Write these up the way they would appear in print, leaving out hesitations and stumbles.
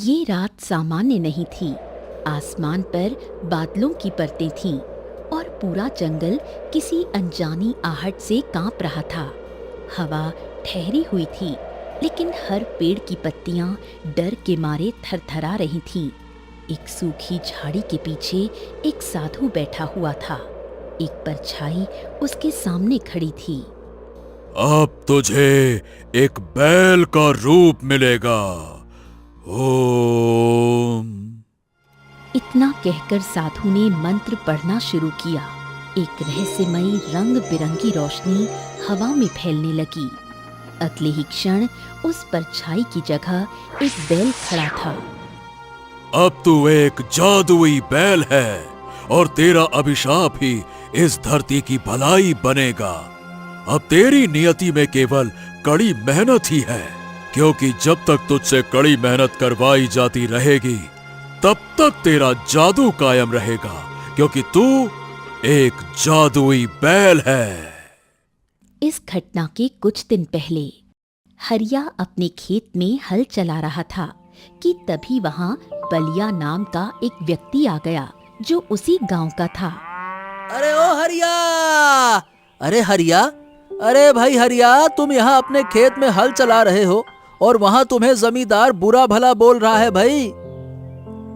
ये रात सामान्य नहीं थी। आसमान पर बादलों की परतें थीं और पूरा जंगल किसी अनजानी आहट से कांप रहा था। हवा ठहरी हुई थी, लेकिन हर पेड़ की पत्तियां डर के मारे थरथरा रही थीं। एक सूखी झाड़ी के पीछे एक साधु बैठा हुआ था। एक परछाई उसके सामने खड़ी थी। अब तुझे एक बैल का रूप मिलेगा। ओम। इतना कहकर साधु ने मंत्र पढ़ना शुरू किया। एक रहस्यमयी रंग बिरंगी रोशनी हवा में फैलने लगी। अगले ही क्षण उस परछाई की जगह एक बैल खड़ा था। अब तू एक जादुई बैल है और तेरा अभिशाप ही इस धरती की भलाई बनेगा। अब तेरी नियति में केवल कड़ी मेहनत ही है, क्योंकि जब तक तुझसे कड़ी मेहनत करवाई जाती रहेगी तब तक तेरा जादू कायम रहेगा, क्योंकि तू एक जादुई बैल है। इस घटना के कुछ दिन पहले हरिया अपने खेत में हल चला रहा था कि तभी वहां बलिया नाम का एक व्यक्ति आ गया जो उसी गांव का था। अरे ओ हरिया! अरे हरिया! अरे भाई हरिया, तुम यहाँ अपने खेत में हल चला रहे हो और वहाँ तुम्हें जमींदार बुरा भला बोल रहा है भाई।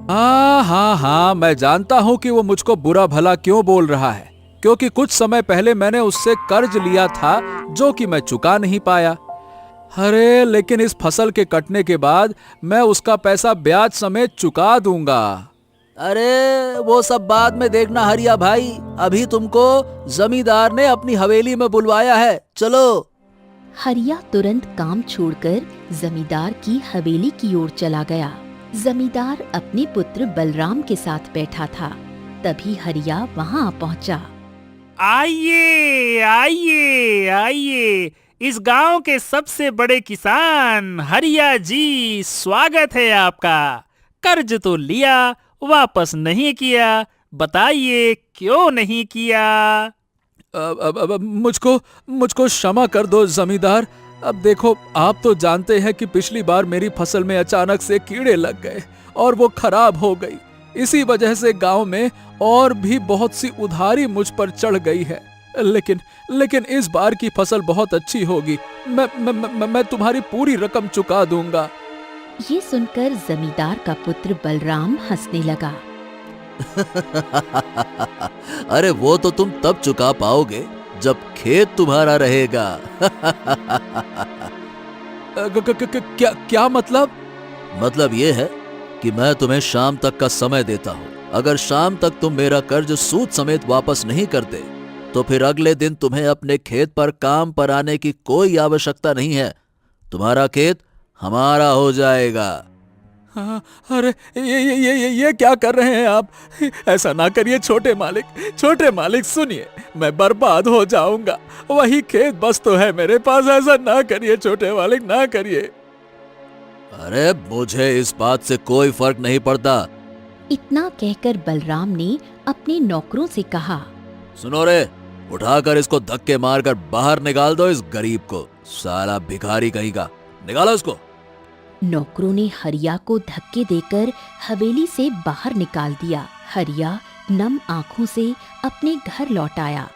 हाँ, मैं जानता हूँ कि वो मुझको बुरा भला क्यों बोल रहा है, क्योंकि कुछ समय पहले मैंने उससे कर्ज लिया था जो कि मैं चुका नहीं पाया। अरे लेकिन इस फसल के कटने के बाद मैं उसका पैसा ब्याज समेत चुका दूंगा। अरे वो सब बाद में देखना हरिया भाई, अभी तुमको जमींदार ने अपनी हवेली में बुलवाया है, चलो। हरिया तुरंत काम छोड़कर जमींदार की हवेली की ओर चला गया। जमींदार अपने पुत्र बलराम के साथ बैठा था। तभी हरिया वहां पहुंचा। आइए आइए आइए, इस गांव के सबसे बड़े किसान हरिया जी, स्वागत है आपका। कर्ज तो लिया, वापस नहीं किया, बताइए क्यों नहीं किया? मुझको क्षमा कर दो जमींदार। अब देखो, आप तो जानते हैं कि पिछली बार मेरी फसल में अचानक से कीड़े लग गए और वो खराब हो गई। इसी वजह से गांव में और भी बहुत सी उधारी मुझ पर चढ़ गई है, लेकिन इस बार की फसल बहुत अच्छी होगी। मैं तुम्हारी पूरी रकम चुका दूंगा। ये सुनकर जमींदार का पुत्र बलराम हंसने लगा। अरे वो तो तुम तब चुका पाओगे जब खेत तुम्हारा रहेगा। क्या मतलब? मतलब ये है कि मैं तुम्हें शाम तक का समय देता हूँ। अगर शाम तक तुम मेरा कर्ज सूद समेत वापस नहीं करते तो फिर अगले दिन तुम्हें अपने खेत पर काम पर आने की कोई आवश्यकता नहीं है। तुम्हारा खेत हमारा हो जाएगा। हाँ, अरे ये क्या कर रहे हैं आप? ऐसा ना करिए छोटे मालिक सुनिए, मैं बर्बाद हो जाऊंगा। वही खेत बस तो है मेरे पास, ऐसा ना करिए छोटे मालिक, ना करिए। अरे मुझे इस बात से कोई फर्क नहीं पड़ता। इतना कहकर बलराम ने अपने नौकरों से कहा, सुनो रे, उठाकर इसको धक्के मारकर बाहर निकाल दो इस गरीब को, साला भिखारी कहीं का, निकालो इसको। नौकरों ने हरिया को धक्के देकर हवेली से बाहर निकाल दिया। हरिया नम आंखों से अपने घर लौट आया।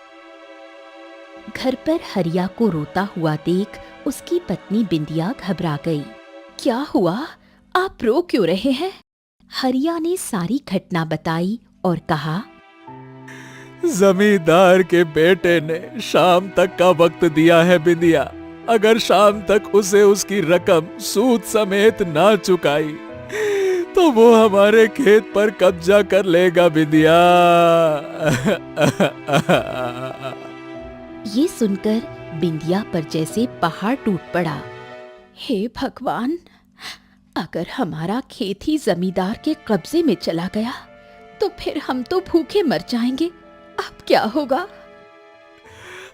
घर पर हरिया को रोता हुआ देख उसकी पत्नी बिंदिया घबरा गई। क्या हुआ? आप रो क्यों रहे हैं? हरिया ने सारी घटना बताई और कहा, जमींदार के बेटे ने शाम तक का वक्त दिया है बिंदिया। अगर शाम तक उसे उसकी रकम सूद समेत ना चुकाई तो वो हमारे खेत पर कब्जा कर लेगा बिंदिया। ये सुनकर बिंदिया पर जैसे पहाड़ टूट पड़ा। हे भगवान, अगर हमारा खेत ही जमींदार के कब्जे में चला गया तो फिर हम तो भूखे मर जाएंगे। अब क्या होगा?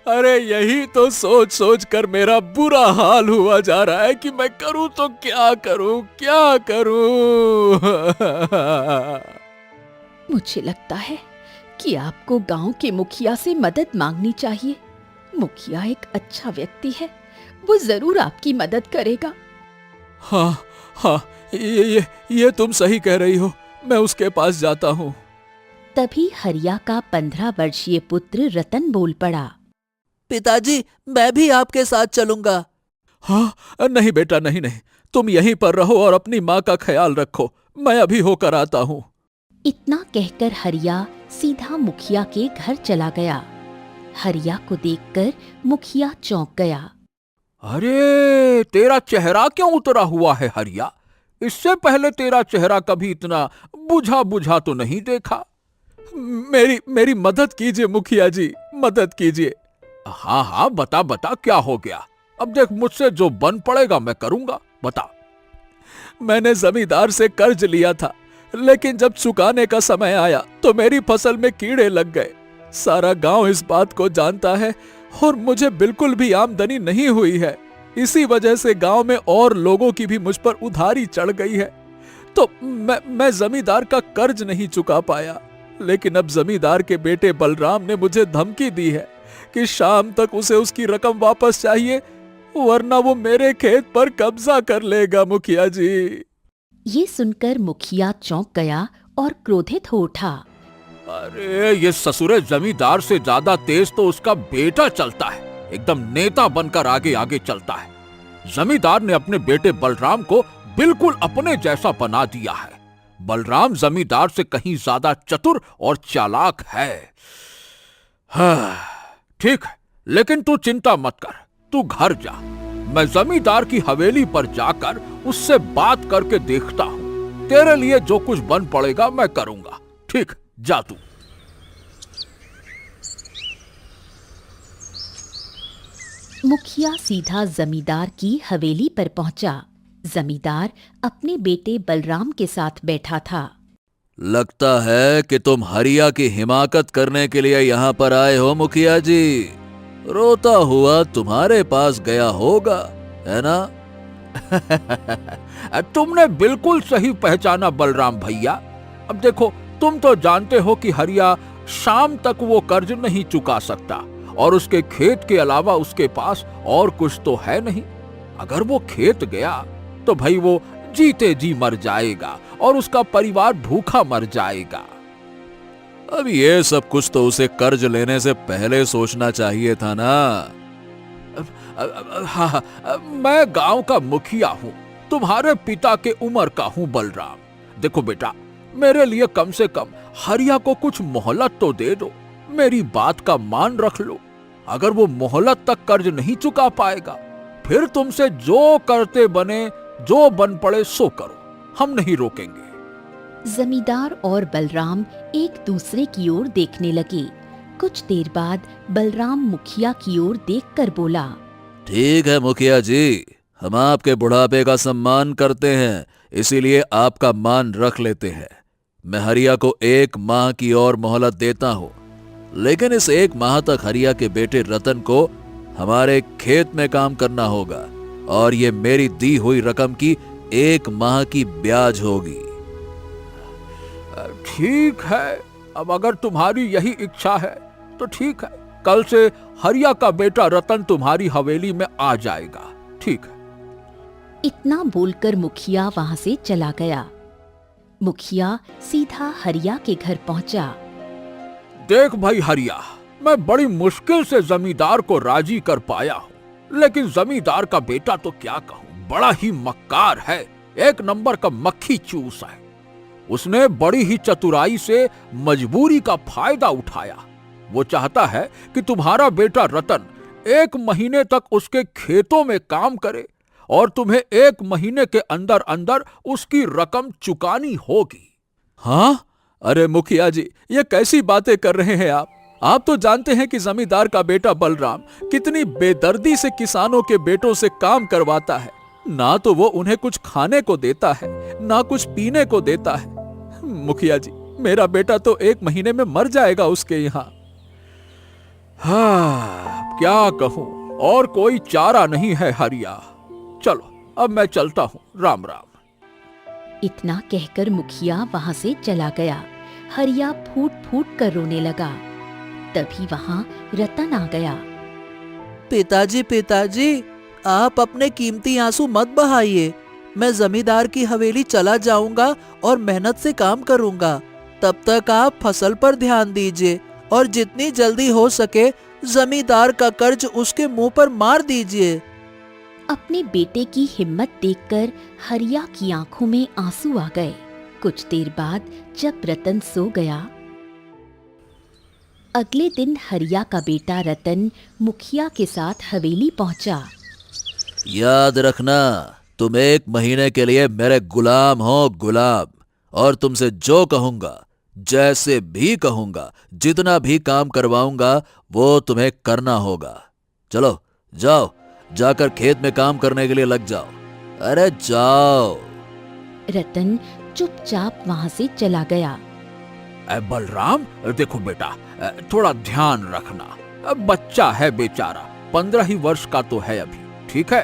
अरे यही तो सोच सोच कर मेरा बुरा हाल हुआ जा रहा है कि मैं करूं तो क्या करूं। मुझे लगता है कि आपको गांव के मुखिया से मदद मांगनी चाहिए। मुखिया एक अच्छा व्यक्ति है, वो जरूर आपकी मदद करेगा। हाँ, ये तुम सही कह रही हो, मैं उसके पास जाता हूँ। तभी हरिया का 15 वर्षीय पुत्र रतन बोल पड़ा। पिताजी, मैं भी आपके साथ चलूंगा। हाँ, नहीं बेटा, नहीं नहीं, तुम यहीं पर रहो और अपनी माँ का ख्याल रखो, मैं अभी होकर आता हूँ। इतना कहकर हरिया सीधा मुखिया के घर चला गया। हरिया को देखकर मुखिया चौंक गया। अरे, तेरा चेहरा क्यों उतरा हुआ है हरिया? इससे पहले तेरा चेहरा कभी इतना बुझा बुझा तो नहीं देखा। मेरी मदद कीजिए मुखिया जी, मदद कीजिए। हाँ हाँ, बता बता, क्या हो गया? अब देख, मुझसे जो बन पड़ेगा मैं करूंगा, बता। मैंने जमींदार से कर्ज लिया था, लेकिन जब चुकाने का समय आया तो मेरी फसल में कीड़े लग गए। सारा गांव इस बात को जानता है और मुझे बिल्कुल भी आमदनी नहीं हुई है। इसी वजह से गांव में और लोगों की भी मुझ पर उधारी चढ़ गई है। तो मैं जमींदार का कर्ज नहीं चुका पाया। लेकिन अब जमींदार के बेटे बलराम ने मुझे धमकी दी है कि शाम तक उसे उसकी रकम वापस चाहिए, वरना वो मेरे खेत पर कब्जा कर लेगा मुखिया जी। ये सुनकर मुखिया चौंक गया और क्रोधित हो उठा। अरे, ये ससुरे जमींदार से ज्यादा तेज तो उसका बेटा चलता है, एकदम नेता बनकर आगे आगे चलता है। जमींदार ने अपने बेटे बलराम को बिल्कुल अपने जैसा बना दिया है। बलराम जमींदार से कहीं ज्यादा चतुर और चालाक है। हाँ, ठीक है, लेकिन तू चिंता मत कर, तू घर जा। मैं जमींदार की हवेली पर जाकर उससे बात करके देखता हूं। तेरे लिए जो कुछ बन पड़ेगा मैं करूंगा। ठीक, जा तू। मुखिया सीधा जमींदार की हवेली पर पहुंचा। जमींदार अपने बेटे बलराम के साथ बैठा था। लगता है कि तुम हरिया की हिमाकत करने के लिए यहाँ पर आए हो मुखिया जी। रोता हुआ तुम्हारे पास गया होगा, है ना? तुमने बिल्कुल सही पहचाना बलराम भैया। अब देखो, तुम तो जानते हो कि हरिया शाम तक वो कर्ज नहीं चुका सकता और उसके खेत के अलावा उसके पास और कुछ तो है नहीं। अगर वो खेत गया तो भाई वो जीते जी मर जाएगा और उसका परिवार भूखा मर जाएगा। अब ये सब कुछ तो उसे कर्ज लेने से पहले सोचना चाहिए था ना। हाँ, मैं गांव का मुखिया हूँ, तुम्हारे पिता के उम्र का हूँ बलराम। देखो बेटा, मेरे लिए कम से कम हरिया को कुछ मोहलत तो दे दो, मेरी बात का मान रख लो। अगर वो मोहलत तक कर्ज नहीं चुका पाएगा, फिर तुमसे जो करते बने, जो बन पड़े सो करो, हम नहीं रोकेंगे। जमींदार और बलराम एक दूसरे की ओर देखने लगे। कुछ देर बाद बलराम मुखिया की ओर देखकर बोला। ठीक है मुखिया जी, हम आपके बुढ़ापे का सम्मान करते हैं, इसीलिए आपका मान रख लेते हैं। मैं हरिया को 1 माह की और मोहलत देता हूँ, लेकिन इस 1 माह तक हरिया के बेटे रतन को हमारे खेत में काम करना होगा और ये मेरी दी हुई रकम की 1 माह की ब्याज होगी। ठीक है, अब अगर तुम्हारी यही इच्छा है तो ठीक है, कल से हरिया का बेटा रतन तुम्हारी हवेली में आ जाएगा। ठीक है। इतना बोलकर मुखिया वहां से चला गया। मुखिया सीधा हरिया के घर पहुंचा। देख भाई हरिया, मैं बड़ी मुश्किल से जमींदार को राजी कर पाया हूँ, लेकिन जमींदार का बेटा तो क्या कहूँ, बड़ा ही मक्कार है, 1 नंबर का मक्खी चूस है। उसने बड़ी ही चतुराई से मजबूरी का फायदा उठाया। वो चाहता है कि तुम्हारा बेटा रतन 1 महीने तक उसके खेतों में काम करे और तुम्हें 1 महीने के अंदर अंदर उसकी रकम चुकानी होगी। हाँ? अरे मुखिया जी, ये कैसी बातें कर रहे हैं आप? आप तो जानते हैं कि जमींदार का बेटा बलराम कितनी बेदर्दी से किसानों के बेटों से काम करवाता है। ना तो वो उन्हें कुछ खाने को देता है, ना कुछ पीने को देता है। मुखिया जी, मेरा बेटा तो 1 महीने में मर जाएगा उसके यहाँ। हाँ, क्या कहूं, और कोई चारा नहीं है हरिया। चलो, अब मैं चलता हूं, राम राम। इतना कहकर मुखिया वहां से चला गया। हरिया फूट फूट कर रोने लगा। तभी वहां रतन आ गया। पिताजी, पिताजी, आप अपने कीमती आंसू मत बहाइए। मैं जमींदार की हवेली चला जाऊंगा और मेहनत से काम करूंगा। तब तक आप फसल पर ध्यान दीजिए और जितनी जल्दी हो सके जमींदार का कर्ज उसके मुंह पर मार दीजिए। अपने बेटे की हिम्मत देखकर हरिया की आंखों में आंसू आ गए। कुछ देर बाद जब रतन सो गया, अगले दिन हरिया का बेटा रतन मुखिया के साथ हवेली पहुंचा। याद रखना, तुम 1 महीने के लिए मेरे गुलाम हो, गुलाम। और तुमसे जो कहूंगा, जैसे भी कहूंगा, जितना भी काम करवाऊंगा, वो तुम्हें करना होगा। चलो जाओ, जाकर खेत में काम करने के लिए लग जाओ। अरे जाओ। रतन चुपचाप वहां से चला गया। बलराम, देखो बेटा, थोड़ा ध्यान रखना। बच्चा है बेचारा, 15 ही वर्ष का तो है अभी, ठीक है?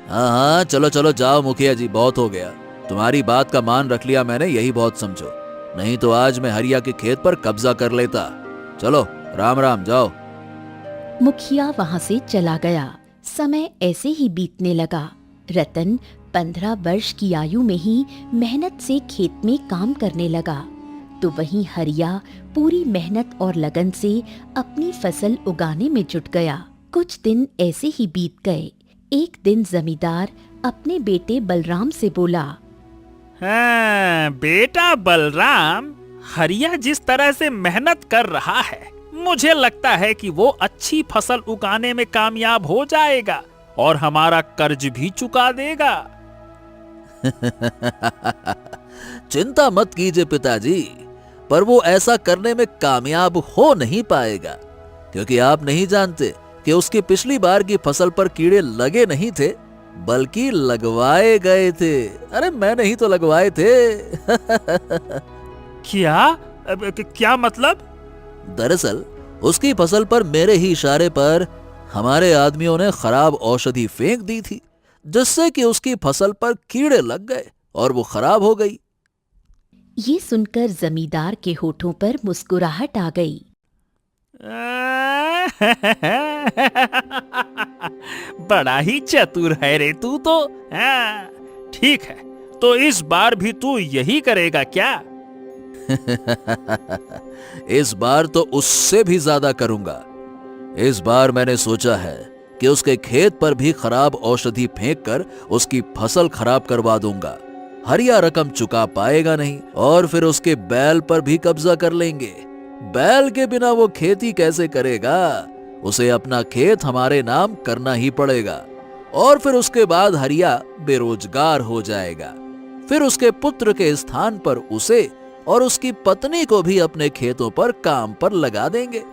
हाँ हाँ, चलो चलो जाओ मुखिया जी, बहुत हो गया। तुम्हारी बात का मान रख लिया मैंने, यही बहुत समझो। नहीं तो आज मैं हरिया के खेत पर कब्जा कर लेता। चलो राम राम, जाओ। मुखिया वहां से चला गया। समय ऐसे ही बीतने लगा। रतन 15 वर्ष की आयु में ही मेहनत से खेत में काम करने लगा, तो वहीं हरिया पूरी मेहनत और लगन से अपनी फसल उगाने में जुट गया। कुछ दिन ऐसे ही बीत गए। एक दिन जमींदार अपने बेटे बलराम से बोला, हाँ, बेटा बलराम, हरिया जिस तरह से मेहनत कर रहा है, मुझे लगता है कि वो अच्छी फसल उगाने में कामयाब हो जाएगा और हमारा कर्ज भी चुका देगा। चिंता मत कीजिए पिताजी, पर वो ऐसा करने में कामयाब हो नहीं पाएगा, क्योंकि आप नहीं जानते कि उसकी पिछली बार की फसल पर कीड़े लगे नहीं थे, बल्कि लगवाए गए थे। अरे मैंने ही तो लगवाए थे। क्या मतलब? दरअसल उसकी फसल पर मेरे ही इशारे पर हमारे आदमियों ने खराब औषधि फेंक दी थी, जिससे कि उसकी फसल पर कीड़े लग गए और वो खराब हो गई। ये सुनकर जमींदार के होठों पर मुस्कुराहट आ गई। बड़ा ही चतुर है रे तू तो। हाँ, ठीक है, तो इस बार भी तू यही करेगा क्या? इस बार तो उससे भी ज्यादा करूंगा। इस बार मैंने सोचा है कि उसके खेत पर भी खराब औषधि फेंककर उसकी फसल खराब करवा दूंगा। हरिया रकम चुका पाएगा नहीं और फिर उसके बैल पर भी कब्जा कर लेंगे। बैल के बिना वो खेती कैसे करेगा? उसे अपना खेत हमारे नाम करना ही पड़ेगा और फिर उसके बाद हरिया बेरोजगार हो जाएगा। फिर उसके पुत्र के स्थान पर उसे और उसकी पत्नी को भी अपने खेतों पर काम पर लगा देंगे,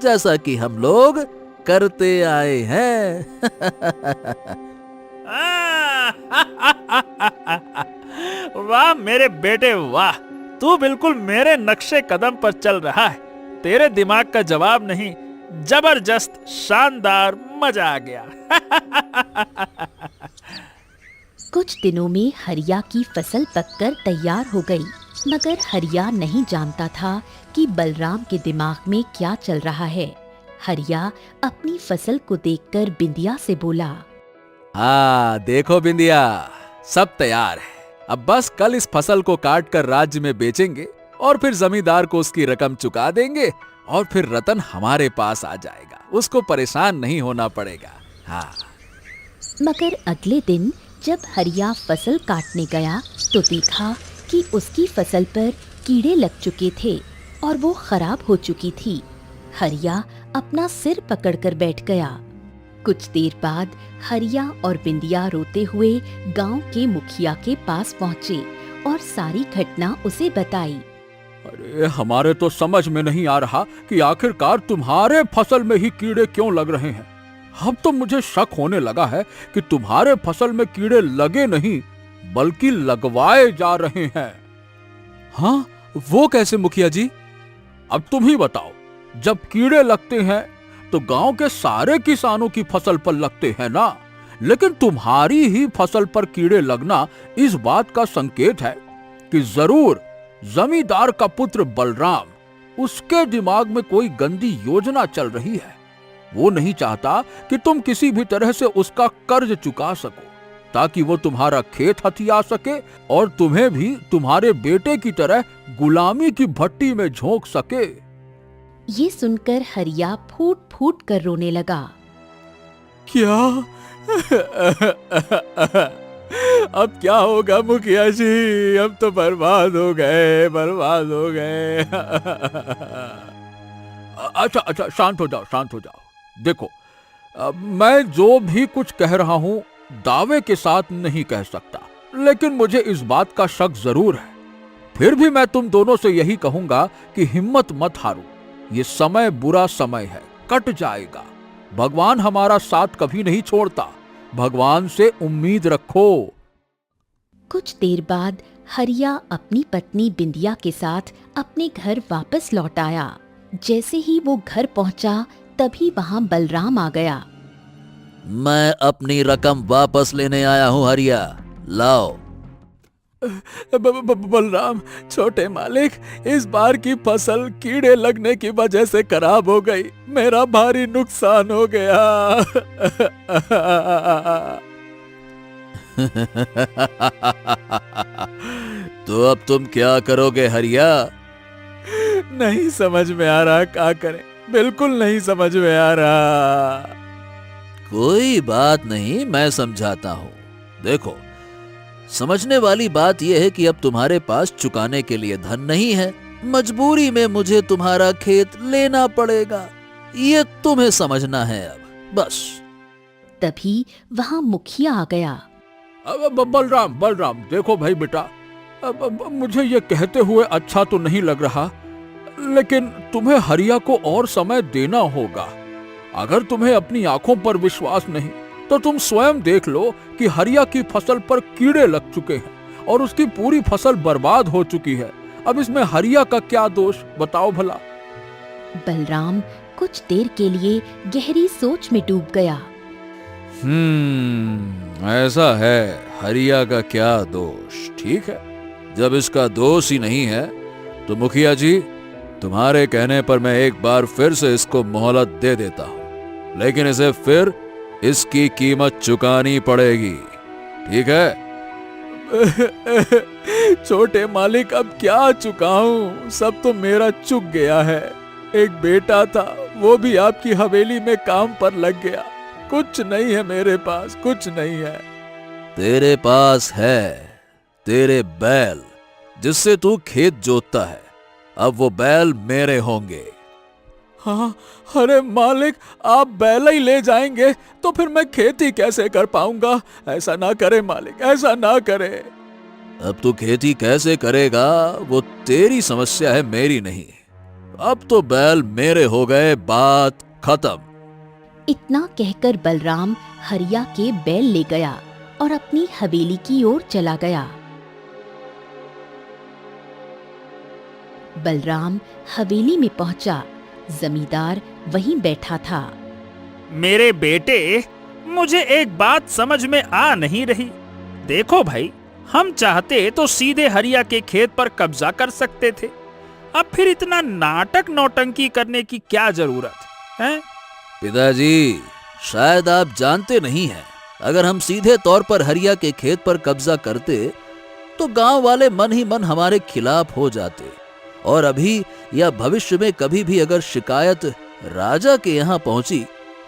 जैसा कि हम लोग करते आए हैं। वाह मेरे बेटे वाह, तू बिल्कुल मेरे नक्शे कदम पर चल रहा है। तेरे दिमाग का जवाब नहीं, जबरदस्त, शानदार, मजा आ गया। कुछ दिनों में हरिया की फसल पककर तैयार हो गई, मगर हरिया नहीं जानता था कि बलराम के दिमाग में क्या चल रहा है। हरिया अपनी फसल को देखकर बिंदिया से बोला, हाँ देखो बिंदिया, सब तैयार है। अब बस कल इस फसल को काट कर राज्य में बेचेंगे और फिर जमींदार को उसकी रकम चुका देंगे और फिर रतन हमारे पास आ जाएगा, उसको परेशान नहीं होना पड़ेगा। हाँ। मगर अगले दिन जब हरिया फसल काटने गया तो देखा कि उसकी फसल पर कीड़े लग चुके थे और वो खराब हो चुकी थी। हरिया अपना सिर पकड़कर बैठ गया। कुछ देर बाद हरिया और बिंदिया रोते हुए गांव के मुखिया के पास पहुंचे और सारी घटना उसे बताई। अरे हमारे तो समझ में नहीं आ रहा कि आखिरकार तुम्हारे फसल में ही कीड़े क्यों लग रहे हैं। अब तो मुझे शक होने लगा है कि तुम्हारे फसल में कीड़े लगे नहीं बल्कि लगवाए जा रहे हैं। हाँ, वो कैसे मुखिया जी? अब तुम ही बताओ। जब कीड़े लगते हैं तो गांव के सारे किसानों की फसल पर लगते हैं ना, लेकिन तुम्हारी ही फसल पर कीड़े लगना इस बात का संकेत है कि जरूर जमींदार का पुत्र बलराम, उसके दिमाग में कोई गंदी योजना चल रही है। वो नहीं चाहता कि तुम किसी भी तरह से उसका कर्ज चुका सको, ताकि वो तुम्हारा खेत हथिया सके और तुम्हें भी तुम्हारे बेटे की तरह गुलामी की भट्टी में झोंक सके। ये सुनकर हरिया फूट फूट कर रोने लगा। क्या? अब क्या होगा मुखिया जी? अब तो बर्बाद हो गए, बर्बाद हो गए। अच्छा अच्छा, शांत हो जाओ, शांत हो जाओ। देखो, मैं जो भी कुछ कह रहा हूं दावे के साथ नहीं कह सकता, लेकिन मुझे इस बात का शक जरूर है। फिर भी मैं तुम दोनों से यही कहूंगा कि हिम्मत मत हारो। ये समय बुरा समय है, कट जाएगा। भगवान हमारा साथ कभी नहीं छोड़ता। भगवान से उम्मीद रखो। कुछ देर बाद हरिया अपनी पत्नी बिंदिया के साथ अपने घर वापस लौट आया। जैसे ही वो घर पहुंचा तभी वहां बलराम आ गया। मैं अपनी रकम वापस लेने आया हूँ हरिया, लाओ। बलराम, छोटे मालिक, इस बार की फसल कीड़े लगने की वजह से खराब हो गई। मेरा भारी नुकसान हो गया। तो अब तुम क्या करोगे हरिया? नहीं समझ में आ रहा, क्या करें, बिल्कुल नहीं समझ में आ रहा। कोई बात नहीं, मैं समझाता हूँ। देखो, समझने वाली बात यह है कि अब तुम्हारे पास चुकाने के लिए धन नहीं है। मजबूरी में मुझे तुम्हारा खेत लेना पड़ेगा। ये तुम्हें समझना है अब, बस। तभी वहां मुखिया आ गया। बलराम, बलराम, देखो भाई बेटा, मुझे ये कहते हुए अच्छा तो नहीं लग रहा, लेकिन तुम्हें हरिया को और समय देना होगा। अगर तुम्हें अपनी आंखों पर विश्वास नहीं तो तुम स्वयं देख लो कि हरिया की फसल पर कीड़े लग चुके हैं और उसकी पूरी फसल बर्बाद हो चुकी है। अब इसमें हरिया का क्या दोष, बताओ भला। बलराम कुछ देर के लिए गहरी सोच में डूब गया। ऐसा है, हरिया का क्या दोष? ठीक है, जब इसका दोष ही नहीं है तो मुखिया जी, तुम्हारे कहने पर मैं एक बार फिर से इसको मोहलत दे देता हूं, लेकिन इसे फिर इसकी कीमत चुकानी पड़ेगी, ठीक है? छोटे मालिक, अब क्या चुकाऊं? सब तो मेरा चुक गया है। एक बेटा था, वो भी आपकी हवेली में काम पर लग गया। कुछ नहीं है मेरे पास, कुछ नहीं है। तेरे पास है, तेरे बैल, जिससे तू खेत जोतता है। अब वो बैल मेरे होंगे। हाँ, अरे मालिक, आप बैल ही ले जाएंगे तो फिर मैं खेती कैसे कर पाऊंगा? ऐसा ना करे मालिक, ऐसा ना करे। अब तू खेती कैसे करेगा वो तेरी समस्या है, मेरी नहीं। अब तो बैल मेरे हो गए, बात खत्म। इतना कहकर बलराम हरिया के बैल ले गया और अपनी हवेली की ओर चला गया। बलराम हवेली में पहुंचा। जमींदार वहीं बैठा था। मेरे बेटे, मुझे एक बात समझ में आ नहीं रही। देखो भाई, हम चाहते तो सीधे हरिया के खेत पर कब्जा कर सकते थे। अब फिर इतना नाटक नौटंकी करने की क्या जरूरत है? पिताजी, शायद आप जानते नहीं हैं, अगर हम सीधे तौर पर हरिया के खेत पर कब्जा करते तो गांव वाले मन ही मन हमारे खिलाफ हो जाते, और अभी या भविष्य में कभी भी अगर शिकायत राजा के यहाँ पहुंची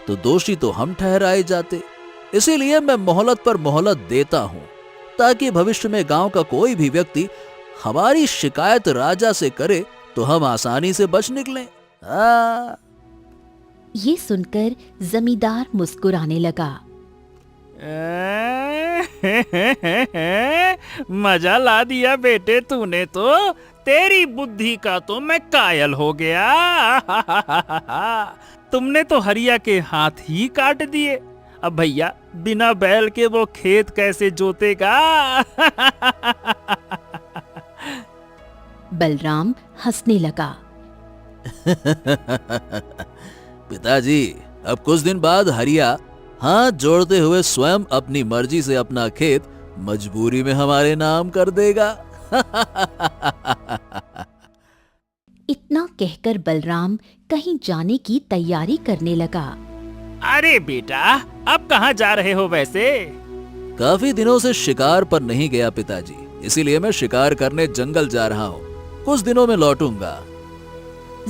तो दोषी तो हम ठहराए जाते। इसीलिए मैं मोहलत पर मोहलत देता हूं, ताकि भविष्य में गांव का कोई भी व्यक्ति हमारी शिकायत राजा से करे तो हम आसानी से बच निकलें। ये सुनकर जमींदार मुस्कुराने लगा। मजा ला दिया बेटे तूने तो। तेरी बुद्धि का तो मैं कायल हो गया। तुमने तो हरिया के हाथ ही काट दिए। अब भैया, बिना बैल के वो खेत कैसे जोतेगा? बलराम हंसने लगा। पिताजी, अब कुछ दिन बाद हरिया हाथ जोड़ते हुए स्वयं अपनी मर्जी से अपना खेत मजबूरी में हमारे नाम कर देगा। इतना कहकर बलराम कहीं जाने की तैयारी करने लगा। अरे बेटा, अब कहाँ जा रहे हो वैसे? काफी दिनों से शिकार पर नहीं गया पिताजी, इसीलिए मैं शिकार करने जंगल जा रहा हूँ। कुछ दिनों में लौटूंगा।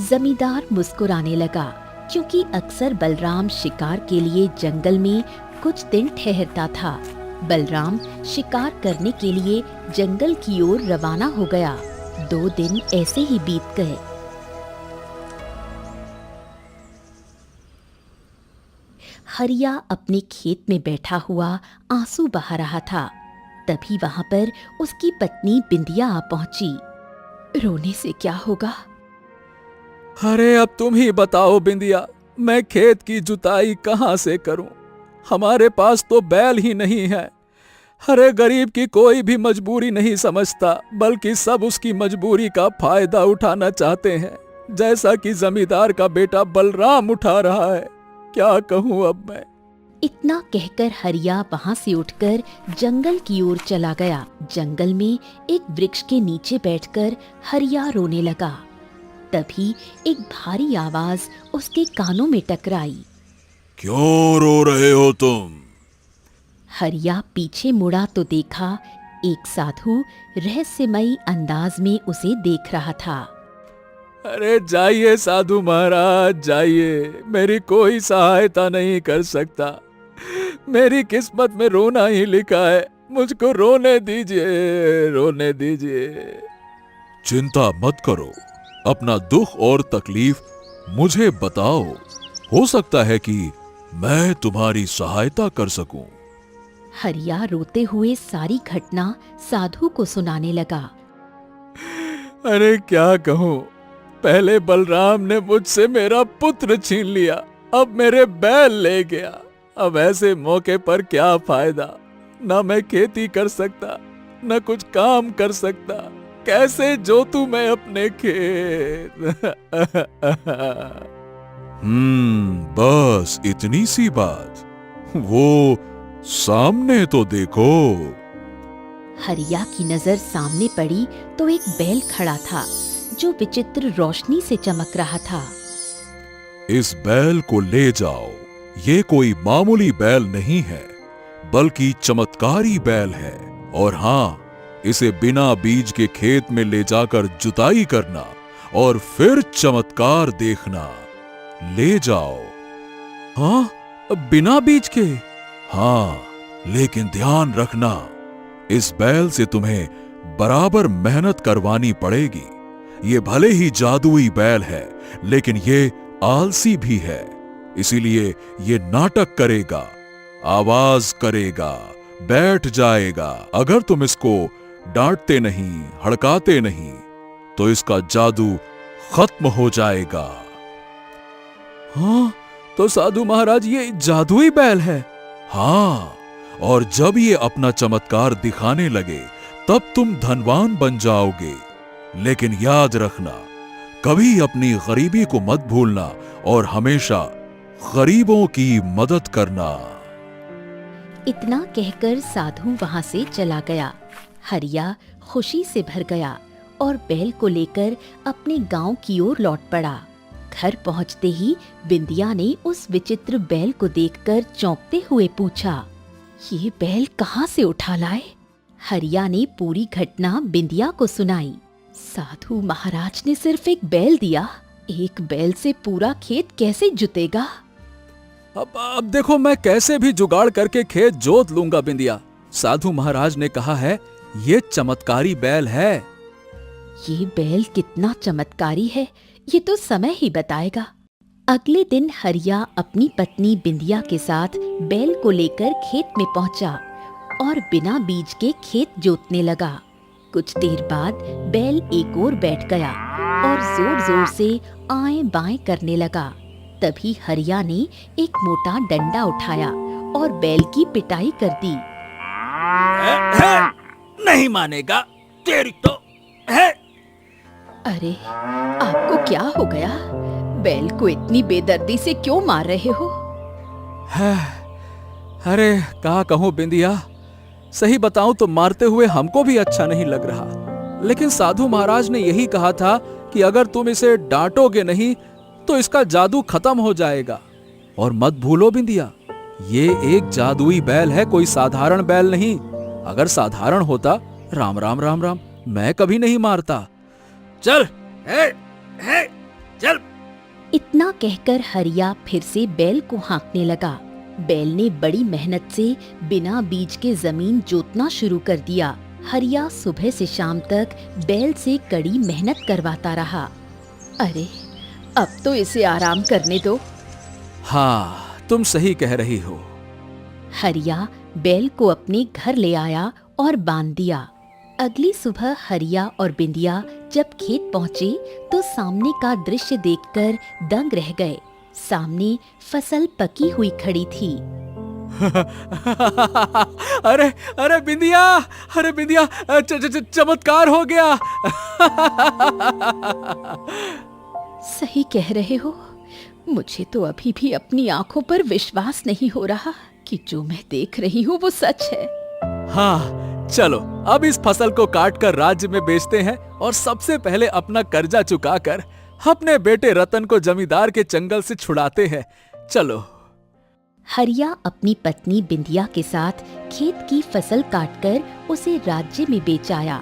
जमींदार मुस्कुराने लगा, क्योंकि अक्सर बलराम शिकार के लिए जंगल में कुछ दिन ठहरता था। बलराम शिकार करने के लिए जंगल की ओर रवाना हो गया। 2 दिन ऐसे ही बीत गए। हरिया अपने खेत में बैठा हुआ आंसू बहा रहा था। तभी वहां पर उसकी पत्नी बिंदिया आ पहुंची। रोने से क्या होगा? अरे अब तुम ही बताओ बिंदिया, मैं खेत की जुताई कहाँ से करूं? हमारे पास तो बैल ही नहीं है। अरे गरीब की कोई भी मजबूरी नहीं समझता, बल्कि सब उसकी मजबूरी का फायदा उठाना चाहते हैं, जैसा कि जमींदार का बेटा बलराम उठा रहा है। क्या कहूं अब मैं? इतना कहकर हरिया वहां से उठकर जंगल की ओर चला गया। जंगल में एक वृक्ष के नीचे बैठकर हरिया रोने लगा। तभी एक भारी आवाज उसके कानों में टकराई। क्यों रो रहे हो तुम? हरिया पीछे मुड़ा तो देखा एक साधु रहस्यमयी अंदाज में उसे देख रहा था। अरे जाइए साधु महाराज, जाइए, मेरी कोई सहायता नहीं कर सकता। मेरी किस्मत में रोना ही लिखा है, मुझको रोने दीजिए, रोने दीजिए। चिंता मत करो, अपना दुख और तकलीफ मुझे बताओ। हो सकता है कि मैं तुम्हारी सहायता कर सकूं। हरिया रोते हुए सारी घटना साधु को सुनाने लगा। अरे क्या कहूं, पहले बलराम ने मुझसे मेरा पुत्र छीन लिया, अब मेरे बैल ले गया। अब ऐसे मौके पर क्या फायदा? ना मैं खेती कर सकता, न कुछ काम कर सकता। कैसे जोतूं मैं अपने खेत? बस इतनी सी बात। वो सामने तो देखो। हरिया की नजर सामने पड़ी तो एक बैल खड़ा था, जो विचित्र रोशनी से चमक रहा था। इस बैल को ले जाओ। ये कोई मामूली बैल नहीं है, बल्कि चमत्कारी बैल है। और हाँ, इसे बिना बीज के खेत में ले जाकर जुताई करना और फिर चमत्कार देखना। ले जाओ। हाँ, बिना बीज के? हाँ, लेकिन ध्यान रखना, इस बैल से तुम्हें बराबर मेहनत करवानी पड़ेगी। ये भले ही जादुई बैल है, लेकिन ये आलसी भी है, इसीलिए ये नाटक करेगा, आवाज करेगा, बैठ जाएगा। अगर तुम इसको डांटते नहीं, हड़काते नहीं, तो इसका जादू खत्म हो जाएगा। हाँ, तो साधु महाराज ये जादुई बैल है? हाँ, और जब ये अपना चमत्कार दिखाने लगे, तब तुम धनवान बन जाओगे। लेकिन याद रखना, कभी अपनी गरीबी को मत भूलना और हमेशा गरीबों की मदद करना। इतना कहकर साधु वहां से चला गया। हरिया खुशी से भर गया और बैल को लेकर अपने गांव की ओर लौट पड़ा। घर पहुंचते ही बिंदिया ने उस विचित्र बैल को देखकर चौंकते हुए पूछा, ये बैल कहाँ से उठा लाए? हरिया ने पूरी घटना बिंदिया को सुनाई। साधु महाराज ने सिर्फ एक बैल दिया, एक बैल से पूरा खेत कैसे जुतेगा? अब देखो, मैं कैसे भी जुगाड़ करके खेत जोत लूंगा बिंदिया। साधु महाराज ने कहा है ये चमत्कारी बैल है। ये बैल कितना चमत्कारी है, ये तो समय ही बताएगा। अगले दिन हरिया अपनी पत्नी बिंदिया के साथ बैल को लेकर खेत में पहुंचा और बिना बीज के खेत जोतने लगा। कुछ देर बाद बैल एक ओर बैठ गया और जोर जोर से आएं बाएं करने लगा। तभी हरिया ने एक मोटा डंडा उठाया और बैल की पिटाई कर दी। नहीं मानेगा, तेरी तो है। अरे, आपको क्या हो गया? बैल को इतनी बेदर्दी से क्यों मार रहे हो? अरे क्या कहूँ बिंदिया, सही बताऊं तो मारते हुए हमको भी अच्छा नहीं लग रहा। लेकिन साधु महाराज ने यही कहा था कि अगर तुम इसे डांटोगे नहीं तो इसका जादू खत्म हो जाएगा। और मत भूलो बिंदिया, ये एक जादुई बैल है, कोई साधारण बैल नहीं। अगर साधारण होता, राम राम राम राम, मैं कभी नहीं मारता। चल चल। इतना कहकर हरिया फिर से बैल को हाँकने लगा। बैल ने बड़ी मेहनत से बिना बीज के जमीन जोतना शुरू कर दिया। हरिया सुबह से शाम तक बैल से कड़ी मेहनत करवाता रहा। अरे अब तो इसे आराम करने दो। हाँ, तुम सही कह रही हो। हरिया बैल को अपने घर ले आया और बांध दिया। अगली सुबह हरिया और बिंदिया जब खेत पहुंचे तो सामने का दृश्य देखकर दंग रह गए। सामने फसल पकी हुई खड़ी थी। अरे अरे बिंदिया, अरे बिंदिया, चमत्कार हो गया। सही कह रहे हो, मुझे तो अभी भी अपनी आंखों पर विश्वास नहीं हो रहा कि जो मैं देख रही हूँ वो सच है। हाँ, चलो अब इस फसल को काटकर राज्य में बेचते हैं और सबसे पहले अपना कर्जा चुकाकर अपने बेटे रतन को जमींदार के चंगल से छुड़ाते हैं। चलो। हरिया अपनी पत्नी बिंदिया के साथ खेत की फसल काटकर उसे राज्य में बेच आया।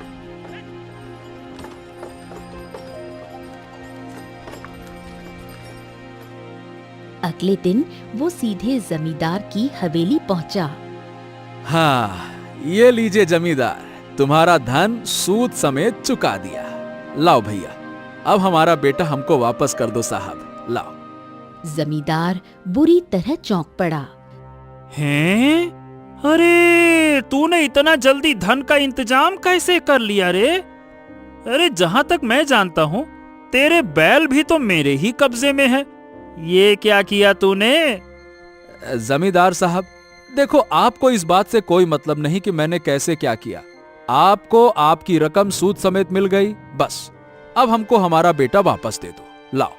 अगले दिन वो सीधे जमींदार की हवेली पहुंचा। हाँ, ये लीजिए जमींदार, तुम्हारा धन सूद समेत चुका दिया। लाओ भैया, अब हमारा बेटा हमको वापस कर दो साहब, लाओ। जमींदार बुरी तरह चौंक पड़ा। हैं? अरे तूने इतना जल्दी धन का इंतजाम कैसे कर लिया रे? अरे जहां तक मैं जानता हूँ तेरे बैल भी तो मेरे ही कब्जे में है। ये क्या किया तूने? जमींदार साहब, देखो आपको इस बात से कोई मतलब नहीं कि मैंने कैसे क्या किया। आपको आपकी रकम सूद समेत मिल गई, बस अब हमको हमारा बेटा वापस दे दो, लाओ।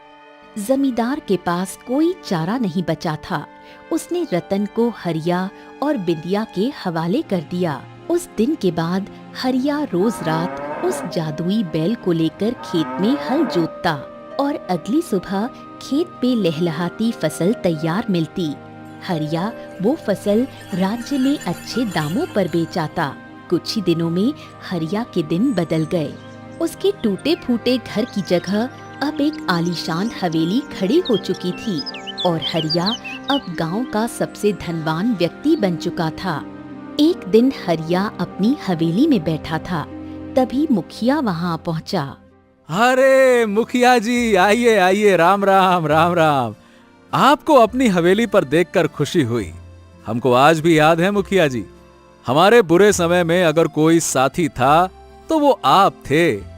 जमींदार के पास कोई चारा नहीं बचा था। उसने रतन को हरिया और बिंदिया के हवाले कर दिया। उस दिन के बाद हरिया रोज रात उस जादुई बैल को लेकर खेत में हल जोतता और अगली सुबह खेत पे लहलहाती फसल तैयार मिलती। हरिया वो फसल राज्य में अच्छे दामों पर बेच आता। कुछ ही दिनों में हरिया के दिन बदल गए। उसके टूटे फूटे घर की जगह अब एक आलीशान हवेली खड़ी हो चुकी थी और हरिया अब गांव का सबसे धनवान व्यक्ति बन चुका था। एक दिन हरिया अपनी हवेली में बैठा था, तभी मुखिया वहां पहुंचा। अरे मुखिया जी, आइए आइए, राम राम राम राम। आपको अपनी हवेली पर देखकर खुशी हुई। हमको आज भी याद है मुखिया जी, हमारे बुरे समय में अगर कोई साथी था तो वो आप थे।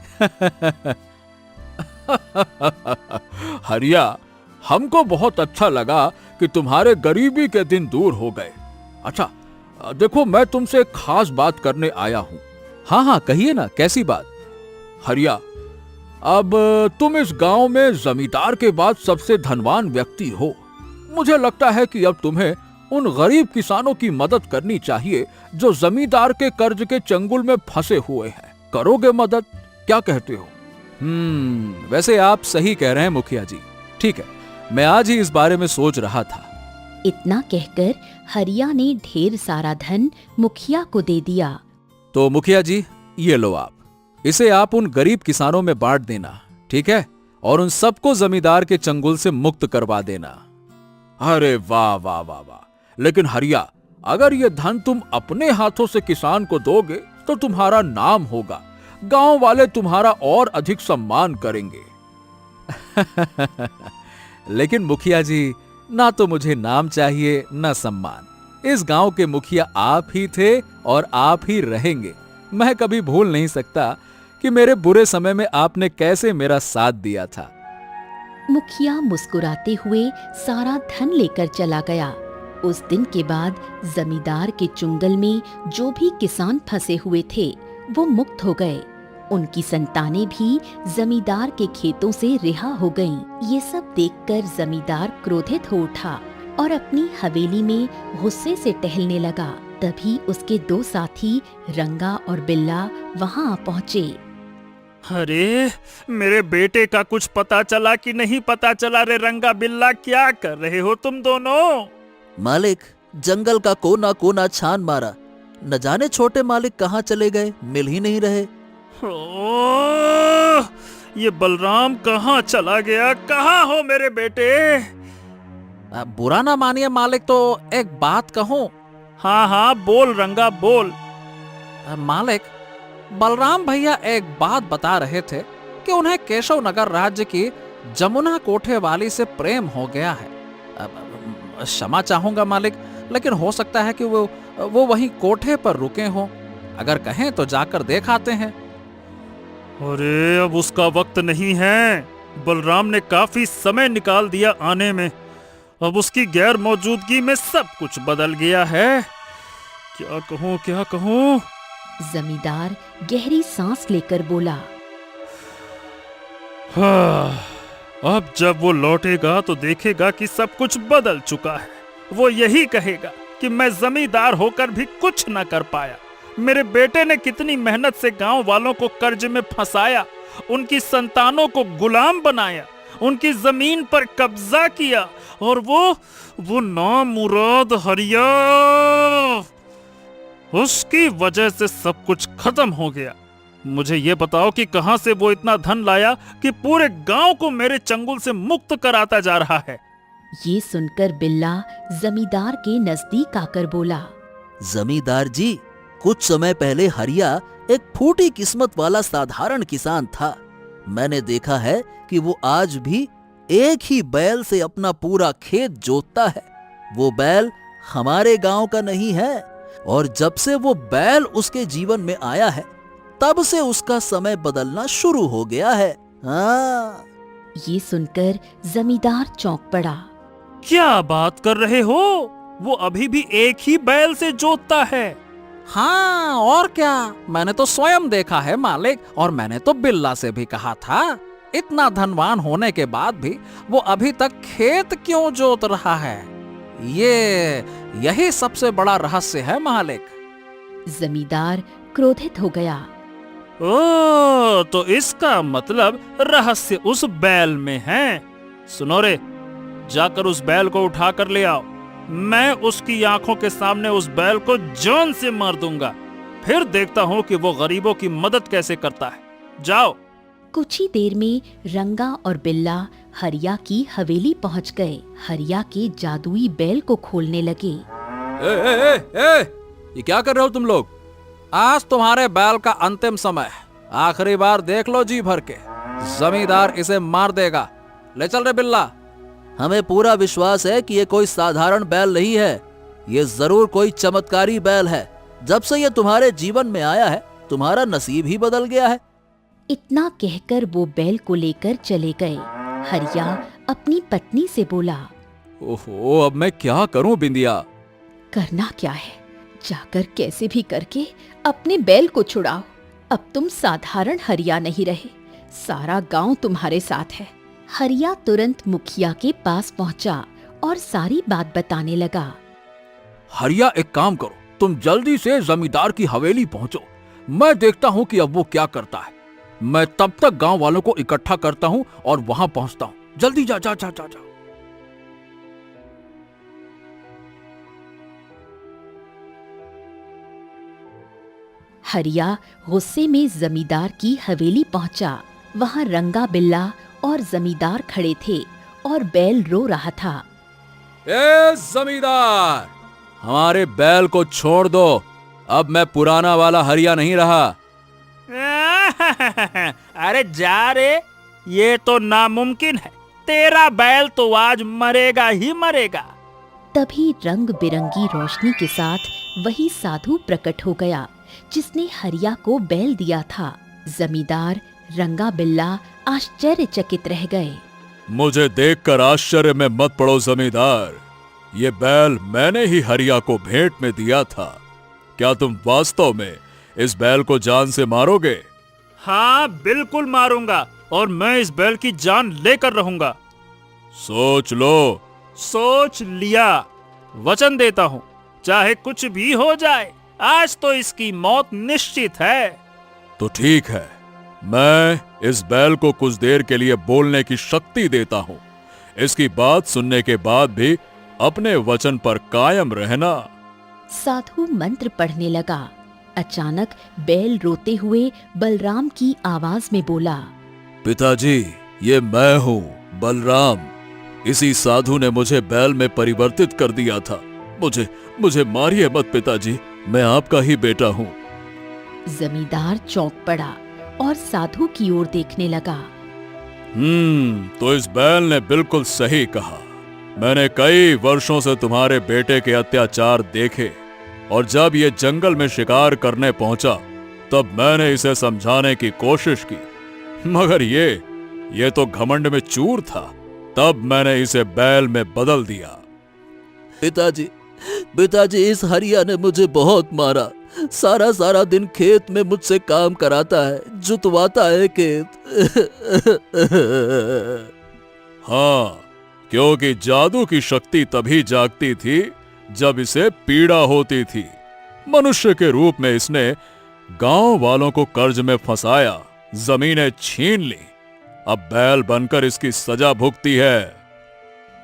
हरिया, हमको बहुत अच्छा लगा कि तुम्हारे गरीबी के दिन दूर हो गए। अच्छा देखो, मैं तुमसे एक खास बात करने आया हूं। हाँ हाँ, कहिए ना, कैसी बात? हरिया, अब तुम इस गांव में जमींदार के बाद सबसे धनवान व्यक्ति हो। मुझे लगता है कि अब तुम्हें उन गरीब किसानों की मदद करनी चाहिए जो जमींदार के कर्ज के चंगुल में फंसे हुए हैं। करोगे मदद? क्या कहते हो? वैसे आप सही कह रहे हैं मुखिया जी। ठीक है, मैं आज ही इस बारे में सोच रहा था। इतना कहकर हरिया ने ढेर सारा धन मुखिया को दे दिया। तो मुखिया जी, ये लो आप, इसे आप उन गरीब किसानों में बांट देना, ठीक है? और उन सबको जमींदार के चंगुल से मुक्त करवा देना। अरे वाह वाह वाह वाह! लेकिन हरिया, अगर ये धन तुम अपने हाथों से किसान को दोगे तो तुम्हारा नाम होगा, गांव वाले तुम्हारा और अधिक सम्मान करेंगे। लेकिन मुखिया जी, ना तो मुझे नाम चाहिए ना सम्मान। इस गांव के मुखिया आप ही थे और आप ही रहेंगे। मैं कभी भूल नहीं सकता कि मेरे बुरे समय में आपने कैसे मेरा साथ दिया था। मुखिया मुस्कुराते हुए सारा धन लेकर चला गया। उस दिन के बाद जमींदार के चुंगल में जो भी किसान फंसे हुए थे वो मुक्त हो गए। उनकी संतानें भी जमींदार के खेतों से रिहा हो गईं। ये सब देखकर जमींदार क्रोधित हो उठा और अपनी हवेली में गुस्से से टहलने लगा। तभी उसके दो साथी रंगा और बिल्ला वहां पहुंचे। अरे मेरे बेटे का कुछ पता चला कि नहीं पता चला रे रंगा बिल्ला? क्या कर रहे हो तुम दोनों? मालिक, जंगल का कोना कोना छान मारा, न जाने छोटे मालिक कहाँ चले गए, मिल ही नहीं रहे। ओह, ये बलराम कहाँ चला गया? कहाँ हो मेरे बेटे? बुरा ना मानिए मालिक, तो एक बात कहूं? हाँ हाँ बोल रंगा बोल। मालिक, बलराम भैया एक बात बता रहे थे कि उन्हें केशव नगर राज्य की जमुना कोठे वाली से प्रेम हो गया है। क्षमा चाहूंगा मालिक, लेकिन हो सकता है कि वो वहीं कोठे पर रुके हों। अगर कहें तो जाकर देख आते हैं। अरे अब उसका वक्त नहीं है। बलराम ने काफी समय निकाल दिया आने में। अब उसकी गैर मौजूदगी में सब कुछ बदल गया है। क्या कहूँ क्या कहूँ? जमींदार गहरी सांस लेकर बोला। हाँ, अब जब वो लौटेगा तो देखेगा कि सब कुछ बदल चुका है। वो यही कहेगा कि मैं जमींदार होकर भी कुछ न कर पाया। मेरे बेटे ने कितनी मेहनत से गांव वालों को कर्ज में फंसाया, उनकी संतानों को गुलाम बनाया, उनकी जमीन पर कब्जा किया, और वो नामुराद हरिया, उसकी वजह से सब कुछ खत्म हो गया। मुझे ये बताओ कि कहां से वो इतना धन लाया कि पूरे गांव को मेरे चंगुल से मुक्त कराता जा रहा है। ये सुनकर बिल्ला जमींदार के नजदीक आकर बोला। जमींदार जी, कुछ समय पहले हरिया एक फूटी किस्मत वाला साधारण किसान था। मैंने देखा है कि वो आज भी एक ही बैल से अपना पूरा खेत जोतता है। वो बैल हमारे गांव का नहीं है, और जब से वो बैल उसके जीवन में आया है तब से उसका समय बदलना शुरू हो गया है। हाँ। ये सुनकर जमींदार चौंक पड़ा। क्या बात कर रहे हो? वो अभी भी एक ही बैल से जोतता है? हाँ और क्या, मैंने तो स्वयं देखा है मालिक, और मैंने तो बिल्ला से भी कहा था। इतना धनवान होने के बाद भी वो अभी तक खेत क्यों जोत रहा है? यही सबसे बड़ा रहस्य है मालिक। जमींदार क्रोधित हो गया। ओ, तो इसका मतलब रहस्य उस बैल में है। सुनो रे, जाकर उस बैल को उठा कर ले आओ। मैं उसकी आंखों के सामने उस बैल को जान से मार दूंगा। फिर देखता हूँ कि वो गरीबों की मदद कैसे करता है। जाओ। कुछ ही देर में रंगा और बिल्ला हरिया की हवेली पहुंच गए। हरिया के जादुई बैल को खोलने लगे। ये क्या कर रहे हो तुम लोग? आज तुम्हारे बैल का अंतिम समय है। आखिरी बार देख लो जी भर के, जमींदार इसे मार देगा। ले चल रे बिल्ला। हमें पूरा विश्वास है कि ये कोई साधारण बैल नहीं है। ये जरूर कोई चमत्कारी बैल है। जब से ये तुम्हारे जीवन में आया है, तुम्हारा नसीब ही बदल गया है। इतना कहकर वो बैल को लेकर चले गए। हरिया अपनी पत्नी से बोला। ओहो, अब मैं क्या करूं बिंदिया? करना क्या है, जाकर कैसे भी करके अपने बैल को छुड़ाओ। अब तुम साधारण हरिया नहीं रहे, सारा गांव तुम्हारे साथ है। हरिया तुरंत मुखिया के पास पहुंचा और सारी बात बताने लगा। हरिया, एक काम करो, तुम जल्दी से जमींदार की हवेली पहुंचो। मैं देखता हूं कि अब वो क्या करता है। मैं तब तक गांव वालों को इकट्ठा करता हूं और वहां पहुंचता हूं। जल्दी जा जा जा जा जा। हरिया गुस्से में जमींदार की हवेली पहुंचा। वहां रंगा बिल्ला और जमींदार खड़े थे और बैल रो रहा था। ए जमींदार, हमारे बैल को छोड़ दो। अब मैं पुराना वाला हरिया नहीं रहा। अरे जा रे, ये तो नामुमकिन है। तेरा बैल तो आज मरेगा ही मरेगा। तभी रंग बिरंगी रोशनी के साथ वही साधु प्रकट हो गया जिसने हरिया को बैल दिया था। जमींदार रंगा बिल्ला आश्चर्यचकित रह गए। मुझे देखकर आश्चर्य में मत पड़ो जमींदार, ये बैल मैंने ही हरिया को भेंट में दिया था। क्या तुम वास्तव में इस बैल को जान से मारोगे? हाँ बिल्कुल मारूंगा, और मैं इस बैल की जान लेकर रहूंगा। सोच लो। सोच लिया। वचन देता हूँ, चाहे कुछ भी हो जाए, आज तो इसकी मौत निश्चित है। तो ठीक है, मैं इस बैल को कुछ देर के लिए बोलने की शक्ति देता हूँ। इसकी बात सुनने के बाद भी अपने वचन पर कायम रहना। साधु मंत्र पढ़ने लगा। अचानक बैल रोते हुए बलराम की आवाज में बोला, पिताजी, ये मैं हूँ, बलराम। इसी साधु ने मुझे बैल में परिवर्तित कर दिया था। मुझे मारिए मत पिताजी, मैं आपका ही बेटा हूँ। जमींदार चौंक पड़ा और साधु की ओर देखने लगा। तो इस बैल ने बिल्कुल सही कहा। मैंने कई वर्षों से तुम्हारे बेटे के अत्याचार देखे, और जब ये जंगल में शिकार करने पहुंचा तब मैंने इसे समझाने की कोशिश की, मगर ये तो घमंड में चूर था। तब मैंने इसे बैल में बदल दिया। पिताजी, इस हरिया ने मुझे बहुत मारा। सारा दिन खेत में मुझसे काम कराता है, जुतवाता है खेत। हाँ, क्योंकि जादू की शक्ति तभी जागती थी जब इसे पीड़ा होती थी। मनुष्य के रूप में इसने गांव वालों को कर्ज में फंसाया, जमीनें छीन ली। अब बैल बनकर इसकी सजा भुगती है।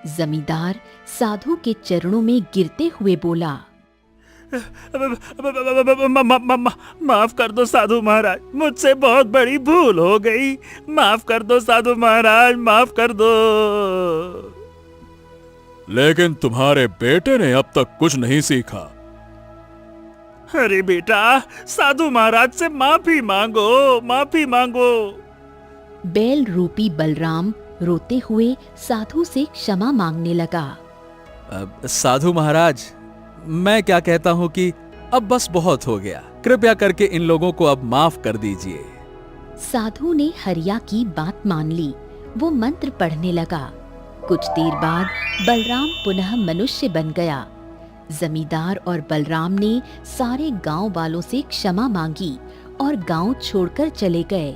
जमींदार साधु के चरणों में गिरते हुए बोला, माफ कर दो साधु महाराज, मुझसे बहुत बड़ी भूल हो गई। माफ कर दो साधु महाराज, माफ कर दो। लेकिन तुम्हारे बेटे ने अब तक कुछ नहीं सीखा। अरे बेटा, साधु महाराज से माफी मांगो, माफी मांगो। बैल रूपी बलराम रोते हुए साधु से क्षमा मांगने लगा। साधु महाराज, मैं क्या कहता हूँ कि अब बस बहुत हो गया। कृपया करके इन लोगों को अब माफ कर दीजिए। साधु ने हरिया की बात मान ली। वो मंत्र पढ़ने लगा। कुछ देर बाद बलराम पुनः मनुष्य बन गया। जमींदार और बलराम ने सारे गांव वालों से क्षमा मांगी और गांव छोड़कर चले गए।